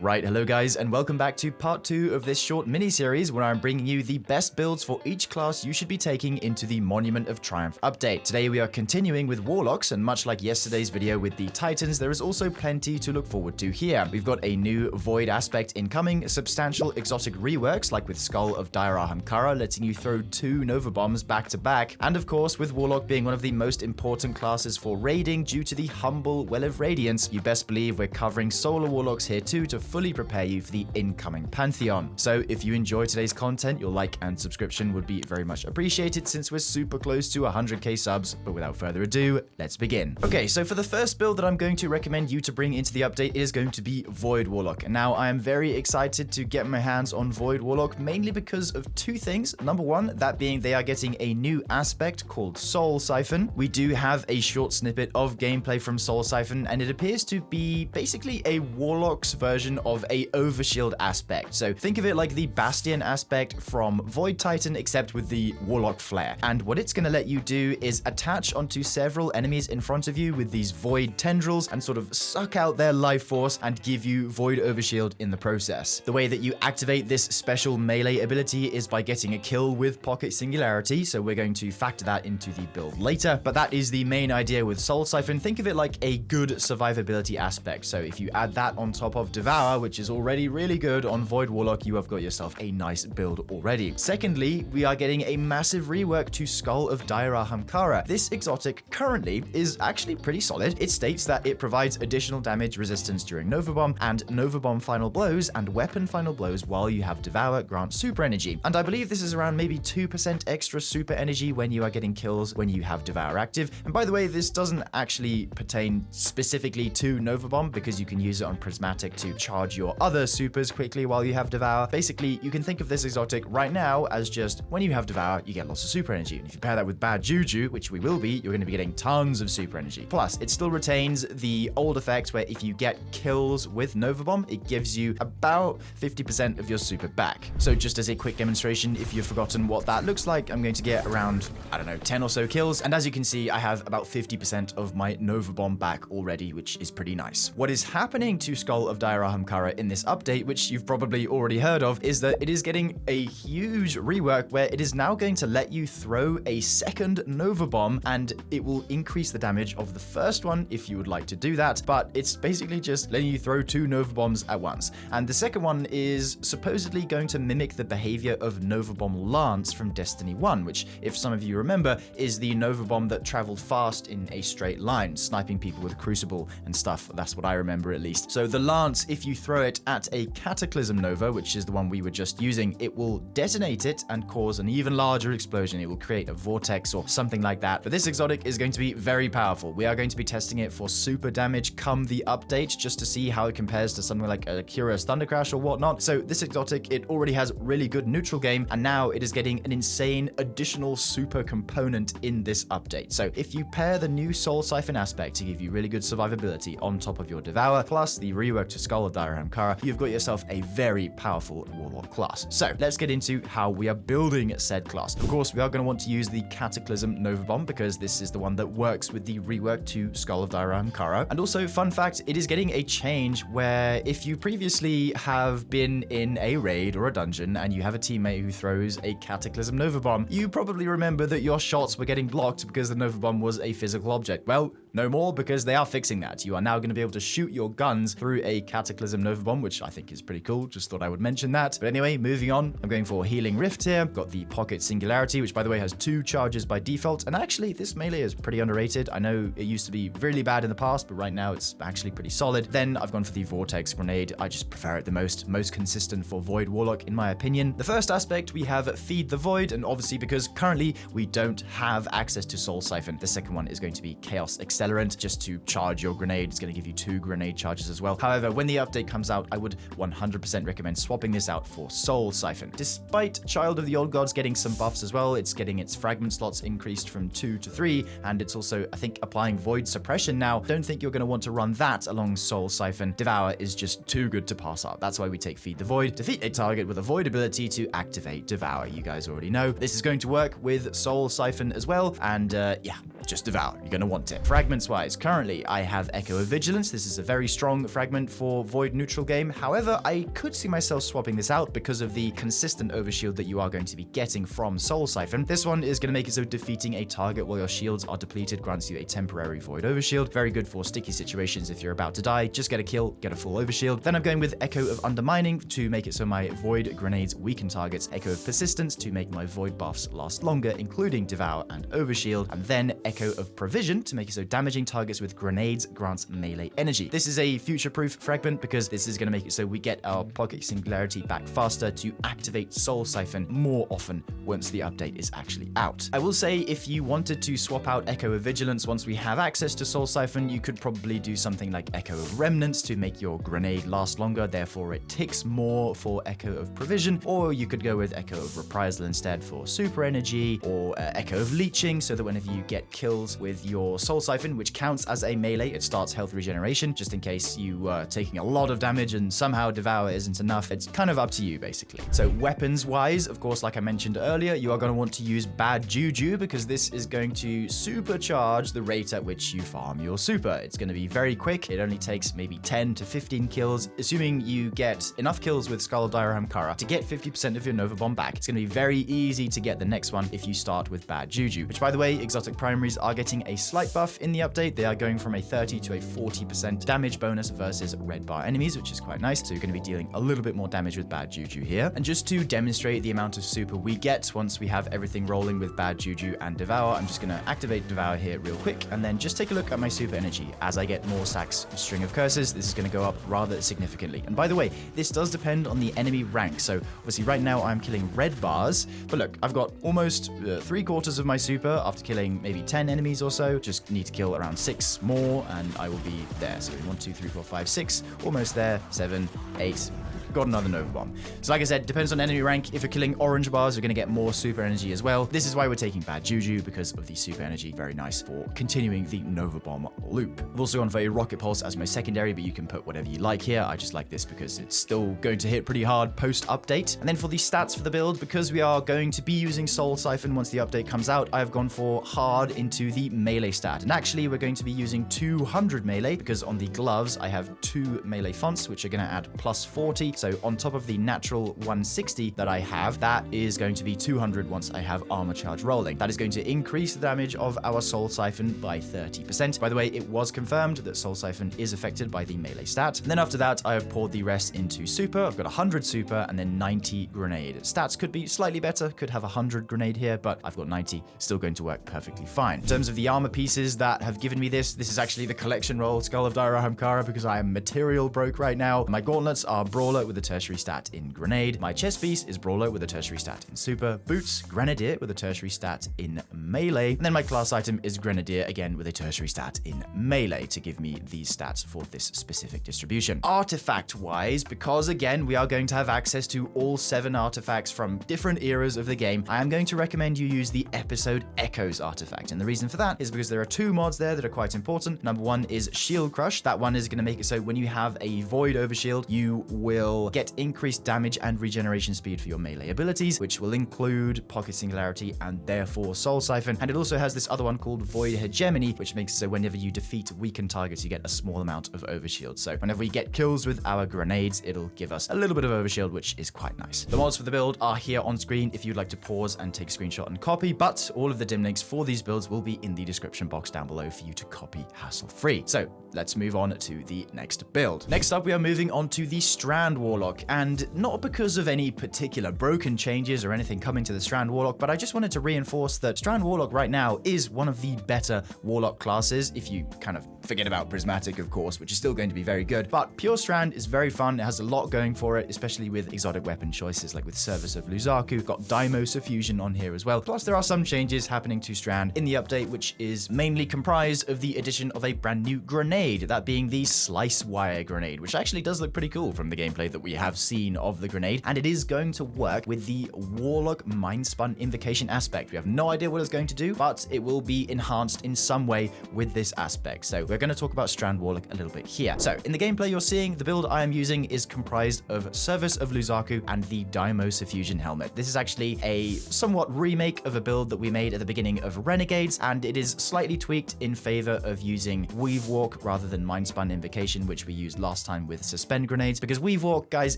Right, hello guys, and welcome back to part 2 of this short mini-series where I'm bringing you the best builds for each class you should be taking into the Monument of Triumph update. Today we are continuing with Warlocks, and much like yesterday's video with the Titans, there is also plenty to look forward to here. We've got a new Void aspect incoming, substantial exotic reworks like with Skull of Dire Ahamkara, letting you throw 2 Nova Bombs back to back, and of course with Warlock being one of the most important classes for raiding due to the humble Well of Radiance, you best believe we're covering Solar Warlocks here too to fully prepare you for the incoming Pantheon. So if you enjoy today's content, your like and subscription would be very much appreciated since we're super close to 100k subs, but without further ado, let's begin. Okay, so for the first build that I'm going to recommend you to bring into the update is going to be Void Warlock. And now I am very excited to get my hands on Void Warlock, mainly because of 2 things. Number 1, that being they are getting a new aspect called Soul Siphon. We do have a short snippet of gameplay from Soul Siphon, and it appears to be basically a Warlock's version of a overshield aspect. So think of it like the Bastion aspect from Void Titan, except with the Warlock flare. And what it's going to let you do is attach onto several enemies in front of you with these Void tendrils and sort of suck out their life force and give you Void overshield in the process. The way that you activate this special melee ability is by getting a kill with Pocket Singularity, so we're going to factor that into the build later, but that is the main idea with Soul Siphon. Think of it like a good survivability aspect. So if you add that on top of Devour, which is already really good on Void Warlock, you have got yourself a nice build already. Secondly, we are getting a massive rework to Skull of Dire Ahamkara. This exotic currently is actually pretty solid. It states that it provides additional damage resistance during Nova Bomb, and Nova Bomb final blows and weapon final blows while you have Devour grant super energy. And I believe this is around maybe 2% extra super energy when you are getting kills when you have Devour active. And by the way, this doesn't actually pertain specifically to Nova Bomb because you can use it on Prismatic to charge your other supers quickly while you have Devour. Basically, you can think of this exotic right now as just when you have Devour, you get lots of super energy. And if you pair that with bad Juju, which we will be, you're going to be getting tons of super energy. Plus, it still retains the old effect where if you get kills with Nova Bomb, it gives you about 50% of your super back. So just as a quick demonstration, if you've forgotten what that looks like, I'm going to get around, I don't know, 10 or so kills. And as you can see, I have about 50% of my Nova Bomb back already, which is pretty nice. What is happening to Skull of Dire Ahamkara in this update, which you've probably already heard of, is that it is getting a huge rework where it is now going to let you throw a second Nova Bomb, and it will increase the damage of the first one if you would like to do that, but it's basically just letting you throw 2 Nova Bombs at once. And the second one is supposedly going to mimic the behavior of Nova Bomb Lance from Destiny 1, which, if some of you remember, is the Nova Bomb that traveled fast in a straight line, sniping people with Crucible and stuff. That's what I remember at least. So the Lance, if you throw it at a Cataclysm Nova, which is the one we were just using, it will detonate it and cause an even larger explosion. It will create a vortex or something like that. But this exotic is going to be very powerful. We are going to be testing it for super damage come the update, just to see how it compares to something like a Curious Thunder Crash or whatnot. So this exotic, it already has really good neutral game, and now it is getting an insane additional super component in this update. So if you pair the new Soul Siphon aspect to give you really good survivability on top of your Devour, plus the rework to Skull of Dire Ahamkara, you've got yourself a very powerful Warlock class. So let's get into how we are building said class. Of course, we are going to want to use the Cataclysm Nova Bomb because this is the one that works with the rework to Skull of Dire Ahamkara. And also, fun fact, it is getting a change where if you previously have been in a raid or a dungeon and you have a teammate who throws a Cataclysm Nova Bomb, you probably remember that your shots were getting blocked because the Nova Bomb was a physical object. Well, no more, because they are fixing that. You are now going to be able to shoot your guns through a Cataclysm Nova Bomb, which I think is pretty cool. Just thought I would mention that. But anyway, moving on, I'm going for Healing Rift here. Got the Pocket Singularity, which by the way has 2 charges by default. And actually, this melee is pretty underrated. I know it used to be really bad in the past, but right now it's actually pretty solid. Then I've gone for the Vortex Grenade. I just prefer it the most consistent for Void Warlock, in my opinion. The first aspect, we have Feed the Void, and obviously because currently we don't have access to Soul Siphon, the second one is going to be Chaos Accelerant, just to charge your grenade. It's going to give you 2 grenade charges as well. However, when the update comes out, I would 100% recommend swapping this out for Soul Siphon. Despite Child of the Old Gods getting some buffs as well, it's getting its fragment slots increased from 2 to 3, and it's also, I think, applying Void Suppression now. Don't think you're going to want to run that along Soul Siphon. Devour is just too good to pass up. That's why we take Feed the Void. Defeat a target with a Void ability to activate Devour. You guys already know. This is going to work with Soul Siphon as well, and yeah, just devour. You're going to want it. Fragments wise, currently I have Echo of Vigilance. This is a very strong fragment for void neutral game. However, I could see myself swapping this out because of the consistent overshield that you are going to be getting from Soul Siphon. This one is going to make it so defeating a target while your shields are depleted grants you a temporary void overshield. Very good for sticky situations. If you're about to die, just get a kill, get a full overshield. Then I'm going with Echo of Undermining to make it so my void grenades weaken targets. Echo of Persistence to make my void buffs last longer, including Devour and Overshield. And then Echo of Provision to make it so damaging targets with grenades grants melee energy. This is a future-proof fragment because this is going to make it so we get our Pocket Singularity back faster to activate Soul Siphon more often once the update is actually out. I will say if you wanted to swap out Echo of Vigilance once we have access to Soul Siphon, you could probably do something like Echo of Remnants to make your grenade last longer, therefore it ticks more for Echo of Provision, or you could go with Echo of Reprisal instead for super energy, or Echo of Leeching, so that whenever you get kills with your Soul Siphon, which counts as a melee, it starts health regeneration, just in case you are taking a lot of damage and somehow Devour isn't enough. It's kind of up to you, basically. So weapons wise, of course, like I mentioned earlier, you are going to want to use Bad Juju because this is going to supercharge the rate at which you farm your super. It's going to be very quick. It only takes maybe 10 to 15 kills, assuming you get enough kills with Skull of Dire Ahamkara to get 50% of your Nova Bomb back. It's going to be very easy to get the next one if you start with Bad Juju, which by the way, exotic primaries are getting a slight buff in the update. They are going from a 30 to a 40% damage bonus versus red bar enemies, which is quite nice. So you're going to be dealing a little bit more damage with Bad Juju here. And just to demonstrate the amount of super we get once we have everything rolling with Bad Juju and Devour, I'm just going to activate Devour here real quick and then just take a look at my super energy. As I get more stacks of String of Curses, this is going to go up rather significantly. And by the way, this does depend on the enemy rank. So obviously right now I'm killing red bars, but look, I've got almost 3/4 of my super after killing maybe 10 enemies or so. Just need to kill around 6 more and I will be there. So 1, 2, 3, 4, 5, 6, almost there, 7, 8, got another Nova Bomb. So like I said, depends on enemy rank. If you're killing orange bars, you're going to get more super energy as well. This is why we're taking Bad Juju, because of the super energy. Very nice for continuing the Nova Bomb loop. I've also gone for a Rocket Pulse as my secondary, but you can put whatever you like here. I just like this because it's still going to hit pretty hard post-update. And then for the stats for the build, because we are going to be using Soul Siphon once the update comes out, I've gone for hard into the melee stat. And actually, we're going to be using 200 melee because on the gloves, I have 2 melee fonts, which are going to add plus 40. So on top of the natural 160 that I have, that is going to be 200 once I have armor charge rolling. That is going to increase the damage of our Soul Siphon by 30%. By the way, it was confirmed that Soul Siphon is affected by the melee stat. And then after that, I have poured the rest into super. I've got 100 super and then 90 grenade. Stats could be slightly better, could have 100 grenade here, but I've got 90, still going to work perfectly fine. In terms of the armor pieces that have given me this is actually the collection roll Skull of Dire Ahamkara because I am material broke right now. My gauntlets are Brawler with a tertiary stat in grenade. My chest piece is Brawler with a tertiary stat in super. Boots, Grenadier with a tertiary stat in melee. And then my class item is Grenadier, again with a tertiary stat in melee to give me these stats for this specific distribution. Artifact-wise, because again, we are going to have access to all 7 artifacts from different eras of the game, I am going to recommend you use the Episode Echoes artifact. And the reason for that is because there are 2 mods there that are quite important. Number 1 is Shield Crush. That one is going to make it so when you have a Void Overshield, you will get increased damage and regeneration speed for your melee abilities, which will include Pocket Singularity and therefore Soul Siphon. And it also has this other one called Void Hegemony, which makes it so whenever you defeat weakened targets, you get a small amount of overshield. So whenever we get kills with our grenades, it'll give us a little bit of overshield, which is quite nice. The mods for the build are here on screen if you'd like to pause and take a screenshot and copy, but all of the dim links for these builds will be in the description box down below for you to copy hassle-free. So let's move on to the next build. Next up, we are moving on to the Strand Warlock, and not because of any particular broken changes or anything coming to the Strand Warlock, but I just wanted to reinforce that Strand Warlock right now is one of the better Warlock classes, if you kind of forget about Prismatic, of course, which is still going to be very good. But pure Strand is very fun. It has a lot going for it, especially with exotic weapon choices like with Service of Luzaku. Got Daimos Suffusion on here as well. Plus, there are some changes happening to Strand in the update, which is mainly comprised of the addition of a brand new grenade, that being the Slice Wire grenade, which actually does look pretty cool from the gameplay that we have seen of the grenade. And it is going to work with the Warlock Mindspun Invocation aspect. We have no idea what it's going to do, but it will be enhanced in some way with this aspect. So we're we're going to talk about Strand Warlock a little bit here. So in the gameplay you're seeing, the build I am using is comprised of Service of Luzaku and the Daimos Fusion helmet. This is actually a somewhat remake of a build that we made at the beginning of Renegades, and it is slightly tweaked in favor of using Weave Walk rather than Mindspun Invocation, which we used last time with Suspend Grenades, because Weave Walk, guys,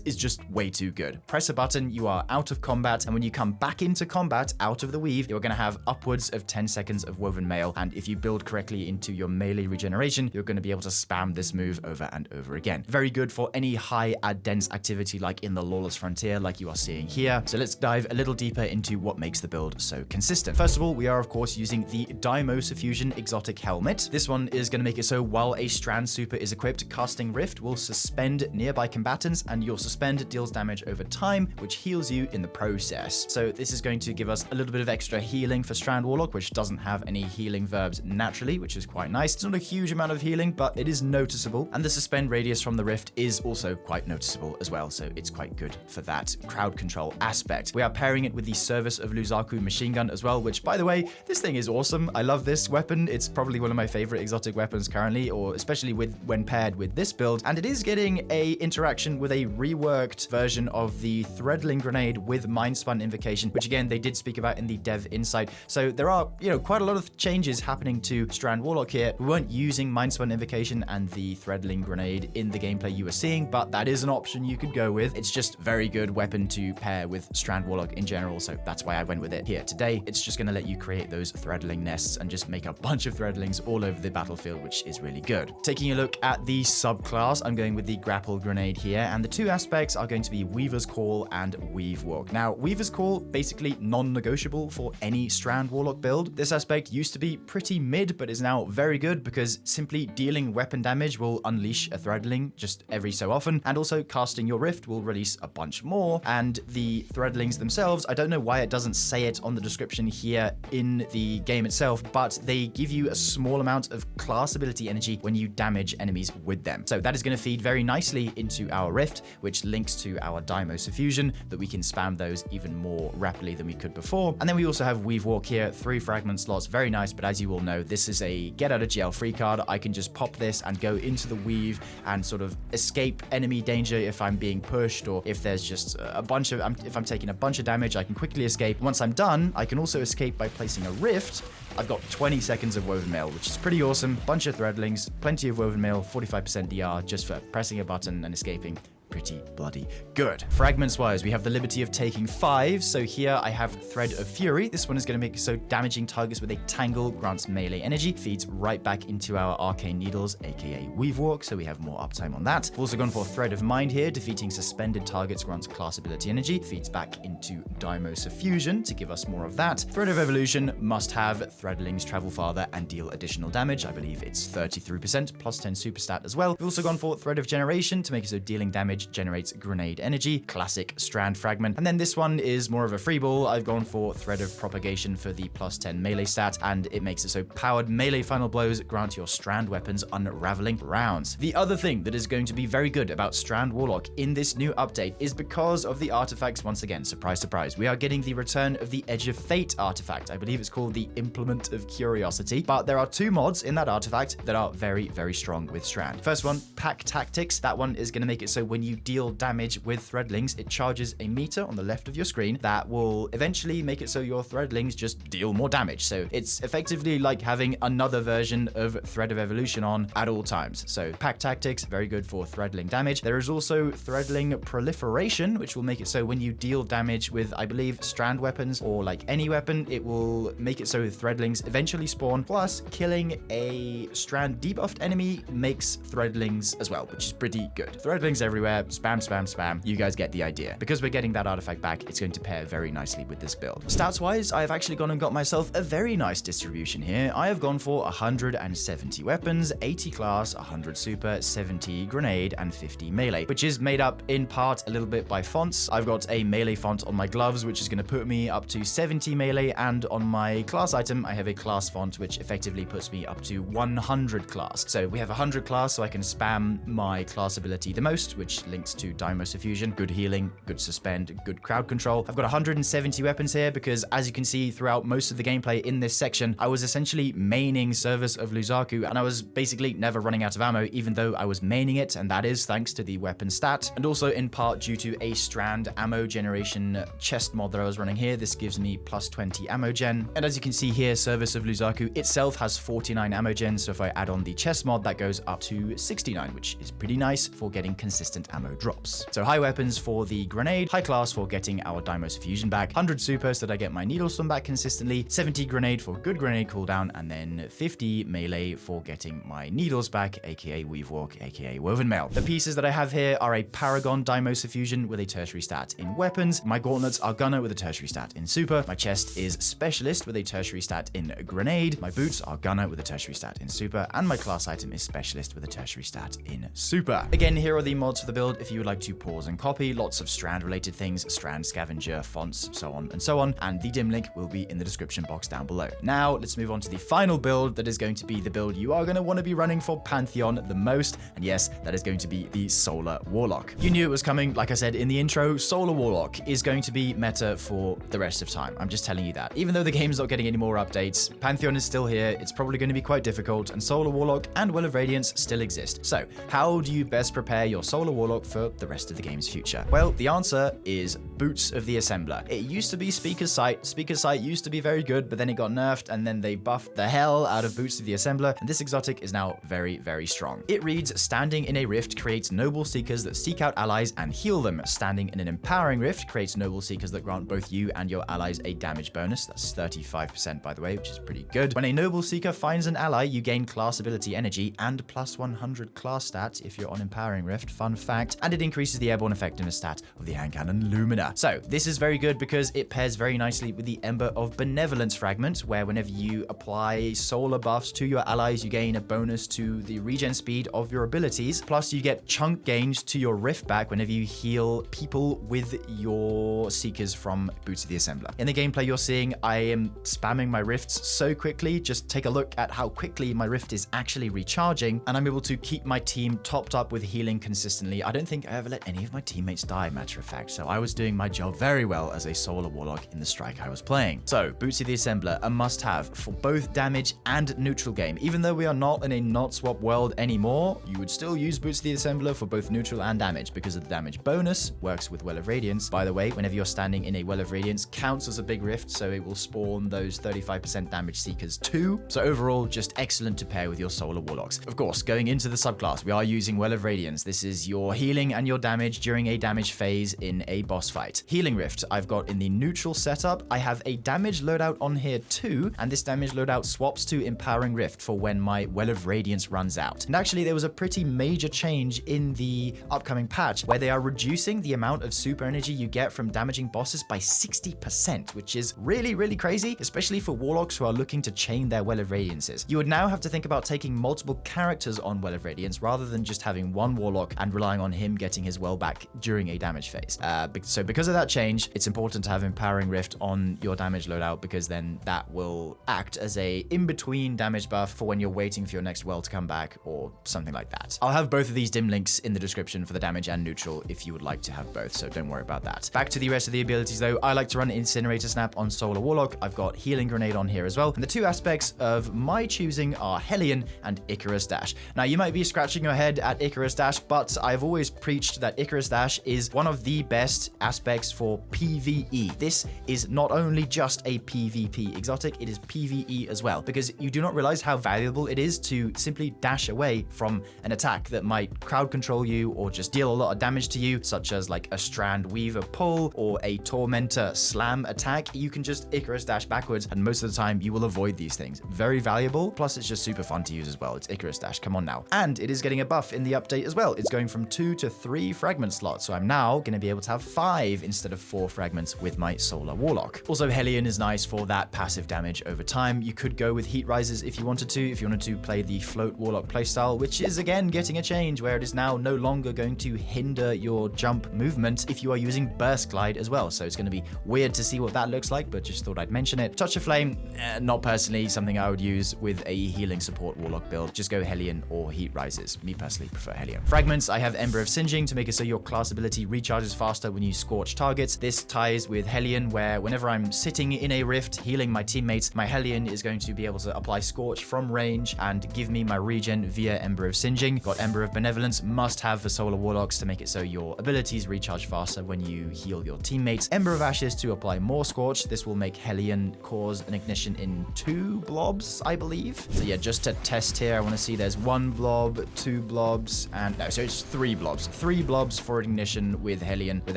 is just way too good. Press a button, you are out of combat, and when you come back into combat out of the weave, you're going to have upwards of 10 seconds of woven mail, and if you build correctly into your melee regeneration, you're going to be able to spam this move over and over again. Very good for any high ad dense activity like in the Lawless Frontier, like you are seeing here. So let's dive a little deeper into what makes the build so consistent. First of all, we are of course using the Daimos Fusion exotic helmet. This one is going to make it so while a Strand super is equipped, casting Rift will suspend nearby combatants, and your suspend deals damage over time, which heals you in the process. So this is going to give us a little bit of extra healing for Strand Warlock, which doesn't have any healing verbs naturally, which is quite nice. It's not a huge amount of healing, but it is noticeable, and the suspend radius from the Rift is also quite noticeable as well, so it's quite good for that crowd control aspect. We are pairing it with the Service of Luzaku machine gun as well, which, by the way, this thing is awesome. I love this weapon. It's probably one of my favorite exotic weapons currently, or especially when paired with this build, and it is getting a interaction with a reworked version of the Threadling grenade with Mindspun Invocation, which again they did speak about in the dev insight. So there are, quite a lot of changes happening to Strand Warlock here. We weren't using Mindspun Invocation and the Threadling grenade in the gameplay you were seeing, but that is an option you could go with. It's just a very good weapon to pair with Strand Warlock in general, so that's why I went with it here today. It's just going to let you create those Threadling nests and just make a bunch of Threadlings all over the battlefield, which is really good. Taking a look at the subclass, I'm going with the Grapple Grenade here, and the two aspects are going to be Weaver's Call and Weave Walk. Now, Weaver's Call, basically non-negotiable for any Strand Warlock build. This aspect used to be pretty mid, but is now very good because simply dealing weapon damage will unleash a Threadling just every so often, and also casting your Rift will release a bunch more, and the Threadlings themselves, I don't know why it doesn't say it on the description here in the game itself, but they give you a small amount of class ability energy when you damage enemies with them. So that is going to feed very nicely into our Rift, which links to our Daimos Fusion, that we can spam those even more rapidly than we could before. And then we also have Weave Walk here, 3 fragment slots, very nice, but as you all know, this is a get out of jail free card. I can just pop this and go into the weave and sort of escape enemy danger if I'm being pushed, or if there's just a bunch of, if I'm taking a bunch of damage, I can quickly escape. Once I'm done, I can also escape by placing a Rift. I've got 20 seconds of woven mail, which is pretty awesome. Bunch of Threadlings, plenty of woven mail, 45% DR just for pressing a button and escaping. Pretty bloody good. Fragments wise, we have the liberty of taking 5. So here I have Thread of Fury. This one is going to make it so damaging targets with a tangle grants melee energy, feeds right back into our Arcane Needles, aka Weave Walk, so we have more uptime on that. We've also gone for Thread of Mind here, defeating suspended targets grants class ability energy, feeds back into Daimos Fusion to give us more of that. Thread of Evolution must have Threadlings travel farther and deal additional damage. I believe it's 33% plus 10 super stat as well. We've also gone for Thread of Generation to make it so dealing damage generates grenade energy, classic Strand fragment. And then this one is more of a freeball. I've gone for Thread of Propagation for the plus 10 melee stat, and it makes it so powered melee final blows grant your Strand weapons unraveling rounds. The other thing that is going to be very good about Strand Warlock in this new update is because of the artifacts. Once again, surprise, surprise, we are getting the return of the Edge of Fate artifact. I believe it's called the Implement of Curiosity, but there are 2 mods in that artifact that are very, very strong with Strand. First one, Pack Tactics. That one is going to make it so when you deal damage with Threadlings, it charges a meter on the left of your screen that will eventually make it so your Threadlings just deal more damage. So it's effectively like having another version of Thread of Evolution on at all times. So Pack Tactics, very good for Threadling damage. There is also Threadling Proliferation, which will make it so when you deal damage with, I believe, Strand weapons or like any weapon, it will make it so Threadlings eventually spawn. Plus, killing a Strand debuffed enemy makes Threadlings as well, which is pretty good. Threadlings everywhere. Spam, spam, spam. You guys get the idea. Because we're getting that artifact back, it's going to pair very nicely with this build. Stats-wise, I have actually gone and got myself a very nice distribution here. I have gone for 170 weapons, 80 class, 100 super, 70 grenade, and 50 melee, which is made up in part a little bit by fonts. I've got a melee font on my gloves, which is going to put me up to 70 melee, and on my class item, I have a class font, which effectively puts me up to 100 class. So we have 100 class, so I can spam my class ability the most, which links to Daimos Fusion, good healing, good suspend, good crowd control. I've got 170 weapons here because, as you can see throughout most of the gameplay in this section, I was essentially maining Service of Luzaku, and I was basically never running out of ammo, even though I was maining it, and that is thanks to the weapon stat, and also in part due to a Strand ammo generation chest mod that I was running here. This gives me plus 20 ammo gen, and as you can see here, Service of Luzaku itself has 49 ammo gen, so if I add on the chest mod, that goes up to 69, which is pretty nice for getting consistent ammo drops. So high weapons for the grenade, high class for getting our Daimos Fusion back, 100 super so that I get my needle storm back consistently, 70 grenade for good grenade cooldown, and then 50 melee for getting my needles back, aka weave walk, aka woven mail. The pieces that I have here are a Paragon Daimos Fusion with a tertiary stat in weapons, my gauntlets are gunner with a tertiary stat in super, my chest is specialist with a tertiary stat in grenade, my boots are gunner with a tertiary stat in super, and my class item is specialist with a tertiary stat in super. Again, here are the mods for the build if you would like to pause and copy. Lots of Strand related things, Strand scavenger, fonts, so on and so on, and the dim link will be in the description box down below. Now let's move on to the final build that is going to be the build you are going to want to be running for Pantheon the most, and yes, that is going to be the Solar Warlock. You knew it was coming, like I said in the intro. Solar Warlock is going to be meta for the rest of time. I'm just telling you that. Even though the game's not getting any more updates, Pantheon is still here, it's probably going to be quite difficult, and Solar Warlock and Well of Radiance still exist. So how do you best prepare your Solar Warlock for the rest of the game's future? Well, the answer is Boots of the Assembler. It used to be Speaker's Sight. Speaker's Sight used to be very good, but then it got nerfed, and then they buffed the hell out of Boots of the Assembler, and this exotic is now very, very strong. It reads, standing in a rift creates noble seekers that seek out allies and heal them. Standing in an empowering rift creates noble seekers that grant both you and your allies a damage bonus. That's 35% by the way, which is pretty good. When a noble seeker finds an ally, you gain class ability energy and plus 100 class stats if you're on empowering rift, fun fact, and it increases the airborne effectiveness stat of the hand cannon Lumina. So this is very good because it pairs very nicely with the Ember of Benevolence fragment, where whenever you apply solar buffs to your allies, you gain a bonus to the regen speed of your abilities, plus you get chunk gains to your rift back whenever you heal people with your seekers from Boots of the Assembler. In the gameplay you're seeing, I am spamming my rifts so quickly. Just take a look at how quickly my rift is actually recharging, and I'm able to keep my team topped up with healing consistently. I don't think I ever let any of my teammates die, matter of fact, so I was doing my job very well as a Solar Warlock in the strike I was playing. So Boots of the Assembler, a must-have for both damage and neutral game. Even though we are not in a not swap world anymore, you would still use Boots of the Assembler for both neutral and damage because of the damage bonus. Works with Well of Radiance. By the way, whenever you're standing in a Well of Radiance, counts as a big rift, so it will spawn those 35% damage seekers too. So overall, just excellent to pair with your Solar Warlocks. Of course, going into the subclass, we are using Well of Radiance. This is your healing and your damage during a damage phase in a boss fight. Healing Rift, I've got in the neutral setup. I have a damage loadout on here too, and this damage loadout swaps to Empowering Rift for when my Well of Radiance runs out. And actually, there was a pretty major change in the upcoming patch where they are reducing the amount of super energy you get from damaging bosses by 60%, which is really, really crazy, especially for Warlocks who are looking to chain their Well of Radiances. You would now have to think about taking multiple characters on Well of Radiance rather than just having one Warlock and relying on him getting his well back during a damage phase. So because of that change, it's important to have Empowering Rift on your damage loadout, because then that will act as a in-between damage buff for when you're waiting for your next well to come back or something like that. I'll have both of these dim links in the description for the damage and neutral if you would like to have both, so don't worry about that. Back to the rest of the abilities though, I like to run Incinerator Snap on Solar Warlock. I've got Healing Grenade on here as well, and the two aspects of my choosing are Hellion and Icarus Dash. Now you might be scratching your head at Icarus Dash, but I've always preached that Icarus Dash is one of the best aspects for PvE. This is not only just a PvP exotic, it is PvE as well, because you do not realize how valuable it is to simply dash away from an attack that might crowd control you or just deal a lot of damage to you, such as like a Strand Weaver pull or a Tormentor slam attack. You can just Icarus Dash backwards, and most of the time you will avoid these things. Very valuable, plus it's just super fun to use as well. It's Icarus Dash, come on now. And it is getting a buff in the update as well. It's going from 2 to 3 fragment slots, so I'm now going to be able to have 5 5 instead of 4 fragments with my Solar Warlock. Also, Hellion is nice for that passive damage over time. You could go with Heat Rises if you wanted to play the Float Warlock playstyle, which is again getting a change where it is now no longer going to hinder your jump movement if you are using Burst Glide as well. So it's going to be weird to see what that looks like, but just thought I'd mention it. Touch of Flame, not personally something I would use with a healing support Warlock build. Just go Hellion or Heat Rises. Me personally prefer Hellion. Fragments, I have Ember of Singeing to make it so your class ability recharges faster when you scorch targets. This ties with Hellion, where whenever I'm sitting in a rift healing my teammates, my Hellion is going to be able to apply Scorch from range and give me my regen via Ember of Singeing. Got Ember of Benevolence, must have for Solar Warlocks to make it so your abilities recharge faster when you heal your teammates. Ember of Ashes to apply more Scorch. This will make Hellion cause an ignition in 2 blobs, I believe. So yeah, just to test here, I want to see there's 1 blob, 2 blobs, and no, so it's 3 blobs. 3 blobs for ignition with Hellion, with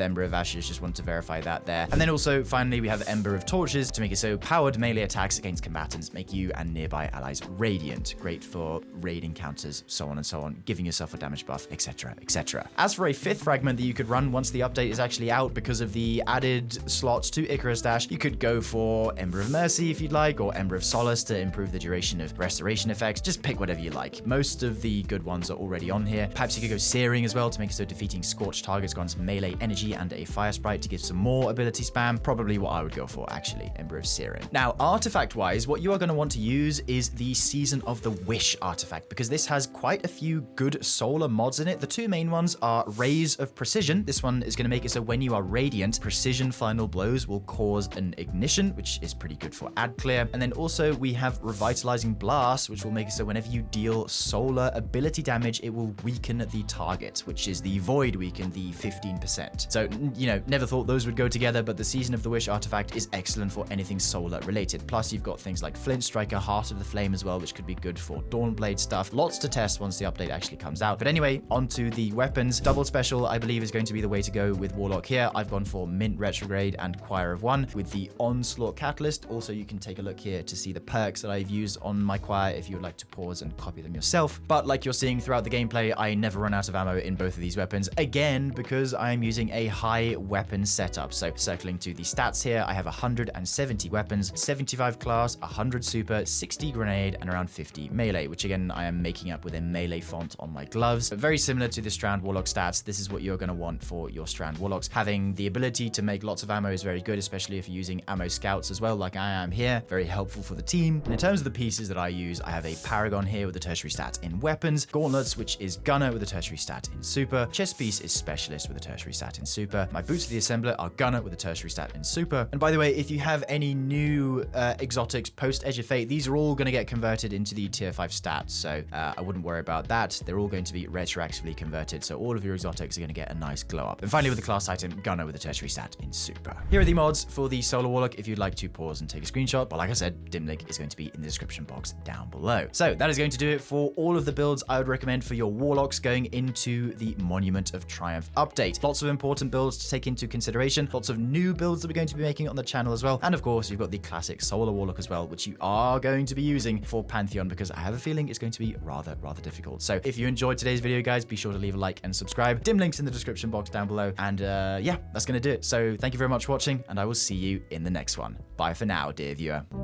Ember of Ashes. Just want to verify that there. And then also, finally, we have Ember of Torches to make it so powered melee attacks against combatants make you and nearby allies radiant. Great for raid encounters, so on and so on, giving yourself a damage buff, etc, etc. As for a 5th fragment that you could run once the update is actually out because of the added slots to Icarus Dash, you could go for Ember of Mercy if you'd like, or Ember of Solace to improve the duration of restoration effects. Just pick whatever you like. Most of the good ones are already on here. Perhaps you could go Searing as well to make it so defeating scorched targets grants melee energy and a fire sprite to give some more ability spam. Probably what I would go for, actually, Ember of Searing. Now, artifact-wise, what you are going to want to use is the Season of the Wish artifact, because this has quite a few good solar mods in it. The 2 main ones are Rays of Precision. This one is going to make it so when you are radiant, precision final blows will cause an ignition, which is pretty good for ad clear. And then also we have Revitalizing Blast, which will make it so whenever you deal solar ability damage, it will weaken the target, which is the Void Weaken, the 15%. So, you know, never thought those would go together, but the Season of the Wish artifact is excellent for anything solar related. Plus, you've got things like Flint Striker, Heart of the Flame as well, which could be good for Dawnblade stuff. Lots to test once the update actually comes out. But anyway, onto the weapons. Double Special, I believe, is going to be the way to go with Warlock here. I've gone for Mint Retrograde and Choir of One with the Onslaught Catalyst. Also, you can take a look here to see the perks that I've used on my Choir if you would like to pause and copy them yourself. But like you're seeing throughout the gameplay, I never run out of ammo in both of these weapons, again, because I'm using a high weapon setup. So circling to the stats here, I have 170 weapons, 75 class, 100 super, 60 grenade, and around 50 melee, which again, I am making up with a melee font on my gloves. But very similar to the Strand Warlock stats, this is what you're going to want for your Strand Warlocks. Having the ability to make lots of ammo is very good, especially if you're using ammo scouts as well, like I am here. Very helpful for the team. And in terms of the pieces that I use, I have a Paragon here with a tertiary stat in weapons, Gauntlets, which is Gunner with a tertiary stat in super, Chest Piece is Specialist with a tertiary stat in super, my Boots of the Assembler are Gunner with a tertiary stat in super. And by the way, if you have any new exotics post Edge of Fate, these are all going to get converted into the tier 5 stats, so I wouldn't worry about that. They're all going to be retroactively converted, so all of your exotics are going to get a nice glow up. And finally, with the class item, Gunner with a tertiary stat in super. Here are the mods for the Solar Warlock if you'd like to pause and take a screenshot, but like I said, dim link is going to be in the description box down below. So that is going to do it for all of the builds I would recommend for your Warlocks going into the Monument of Triumph update. Lots of important builds to take into consideration, lots of new builds that we're going to be making on the channel as well, and of course, you've got the classic Solar Warlock as well, which you are going to be using for Pantheon, because I have a feeling it's going to be rather difficult. So if you enjoyed today's video, guys, be sure to leave a like and subscribe. Dim links in the description box down below, and yeah, that's going to do it. So thank you very much for watching, and I will see you in the next one. Bye for now, dear viewer.